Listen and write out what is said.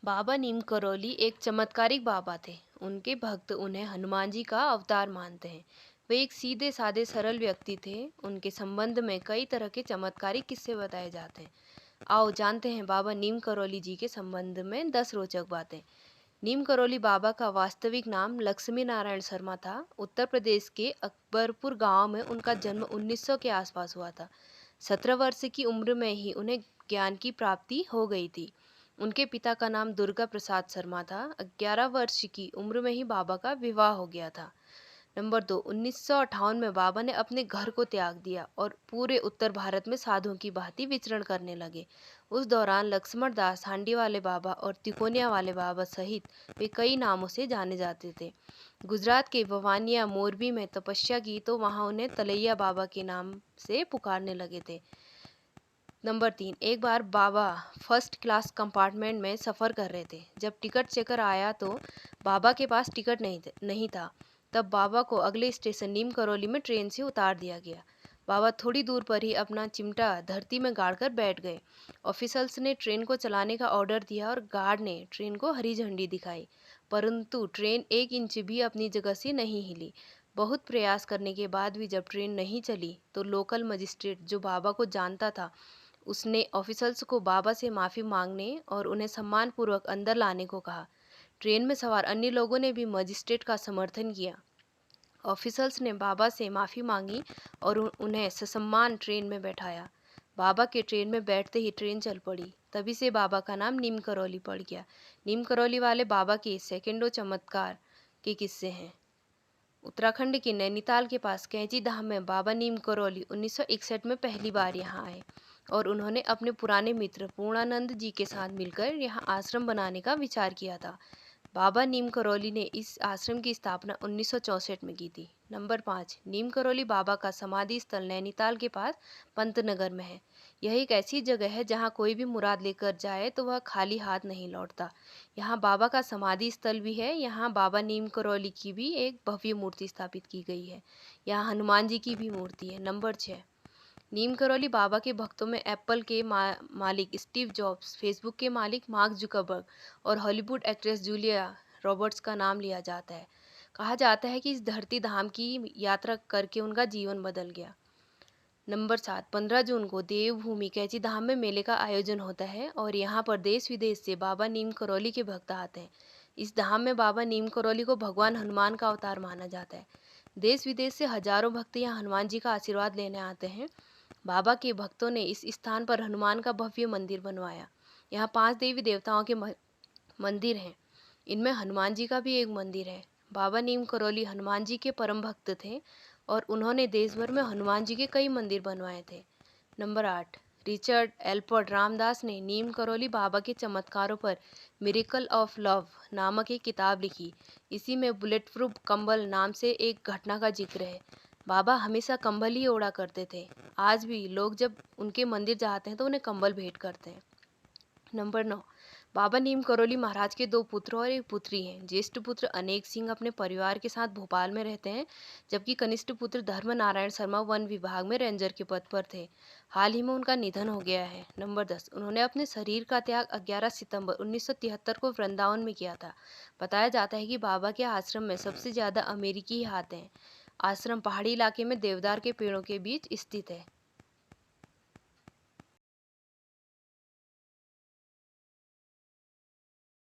बाबा नीम करौली एक चमत्कारिक बाबा थे। उनके भक्त उन्हें हनुमान जी का अवतार मानते हैं। वे एक सीधे साधे सरल व्यक्ति थे। उनके संबंध में कई तरह के चमत्कारिक किस्से बताए जाते हैं। आओ जानते हैं बाबा नीम करौली जी के संबंध में 10 रोचक बातें। नीम करौली बाबा का वास्तविक नाम लक्ष्मी नारायण शर्मा था। उत्तर प्रदेश के अकबरपुर गांव में उनका जन्म 1900 के आसपास हुआ था। 17 वर्ष की उम्र में ही उन्हें ज्ञान की प्राप्ति हो गई थी। उनके पिता का नाम दुर्गा प्रसाद शर्मा था। 11 वर्ष की उम्र में ही बाबा का विवाह हो गया था। नंबर 2, 1958 में बाबा ने अपने घर को त्याग दिया और पूरे उत्तर भारत में साधुओं की भांति विचरण करने लगे। उस दौरान लक्ष्मण दास, हांडी वाले बाबा और तिकोनिया वाले बाबा सहित वे कई नामों से जाने जाते थे। गुजरात के भवानिया मोरबी में तपस्या की तो वहां उन्हें तलैया बाबा के नाम से पुकारने लगे थे। नंबर 3, एक बार बाबा फर्स्ट क्लास कंपार्टमेंट में सफ़र कर रहे थे। जब टिकट चेकर आया तो बाबा के पास टिकट नहीं था। तब बाबा को अगले स्टेशन नीम करौली में ट्रेन से उतार दिया गया। बाबा थोड़ी दूर पर ही अपना चिमटा धरती में गाड़कर बैठ गए। ऑफिसर्स ने ट्रेन को चलाने का ऑर्डर दिया और गार्ड ने ट्रेन को हरी झंडी दिखाई, परंतु ट्रेन 1 इंच भी अपनी जगह से नहीं हिली। बहुत प्रयास करने के बाद भी जब ट्रेन नहीं चली तो लोकल मजिस्ट्रेट, जो बाबा को जानता था, उसने ऑफिसर्स को बाबा से माफ़ी मांगने और उन्हें सम्मानपूर्वक अंदर लाने को कहा। ट्रेन में सवार अन्य लोगों ने भी मजिस्ट्रेट का समर्थन किया। ऑफिसर्स ने बाबा से माफ़ी मांगी और उन्हें ससम्मान ट्रेन में बैठाया। बाबा के ट्रेन में बैठते ही ट्रेन चल पड़ी। तभी से बाबा का नाम नीम करौली पड़ गया। नीम करौली वाले बाबा के सैकड़ों चमत्कार के किस्से हैं। उत्तराखंड के नैनीताल के पास कैंची धाम में बाबा नीम करौली 1961 में पहली बार यहाँ आए और उन्होंने अपने पुराने मित्र पूर्णानंद जी के साथ मिलकर यहाँ आश्रम बनाने का विचार किया था। बाबा नीम करौली ने इस आश्रम की स्थापना 1964 में की थी। नंबर 5, नीम करौली बाबा का समाधि स्थल नैनीताल के पास पंतनगर में है। यह एक ऐसी जगह है जहाँ कोई भी मुराद लेकर जाए तो वह खाली हाथ नहीं लौटता। यहाँ बाबा का समाधि स्थल भी है। यहाँ बाबा नीम करौली की भी एक भव्य मूर्ति स्थापित की गई है। यहाँ हनुमान जी की भी मूर्ति है। नंबर 6, नीम करौली बाबा के भक्तों में एप्पल के मालिक स्टीव जॉब्स, फेसबुक के मालिक मार्क जुकरबर्ग और हॉलीवुड एक्ट्रेस जूलिया रॉबर्ट्स का नाम लिया जाता है। कहा जाता है कि इस धरती धाम की यात्रा करके उनका जीवन बदल गया। नंबर 7, 15 जून को देवभूमि कैंची धाम में मेले का आयोजन होता है और यहाँ पर देश विदेश से बाबा नीम करौली के भक्त आते हैं। इस धाम में बाबा नीम करौली को भगवान हनुमान का अवतार माना जाता है। देश विदेश से हजारों भक्त यहाँ हनुमान जी का आशीर्वाद लेने आते हैं। बाबा के भक्तों ने इस स्थान पर हनुमान का भव्य मंदिर बनवाया। यहाँ 5 देवी देवताओं के मंदिर हैं। इनमें हनुमान जी का भी एक मंदिर है। बाबा नीम करौली हनुमान जी के परम भक्त थे और उन्होंने देश भर में हनुमान जी के कई मंदिर बनवाए थे। नंबर 8, रिचर्ड एल्पर्ट रामदास ने नीम करौली बाबा के चमत्कारों पर मिरेकल ऑफ लव नामक एक किताब लिखी। इसी में बुलेट प्रूफ कंबल नाम से एक घटना का जिक्र है। बाबा हमेशा कंबल ही ओढ़ा करते थे। आज भी लोग जब उनके मंदिर जाते हैं तो उन्हें कंबल भेंट करते हैं। नंबर 9, बाबा नीम करौली महाराज के 2 पुत्र और एक पुत्री हैं। ज्येष्ठ पुत्र अनेक सिंह अपने परिवार के साथ भोपाल में रहते हैं, जबकि कनिष्ठ पुत्र धर्म नारायण शर्मा वन विभाग में रेंजर के पद पर थे। हाल ही में उनका निधन हो गया है। नंबर 10, उन्होंने अपने शरीर का त्याग 11 सितंबर 1973 को वृंदावन में किया था। बताया जाता है कि बाबा के आश्रम में सबसे ज़्यादा अमेरिकी ही आते हैं। आश्रम पहाड़ी इलाके में देवदार के पेड़ों के बीच स्थित है।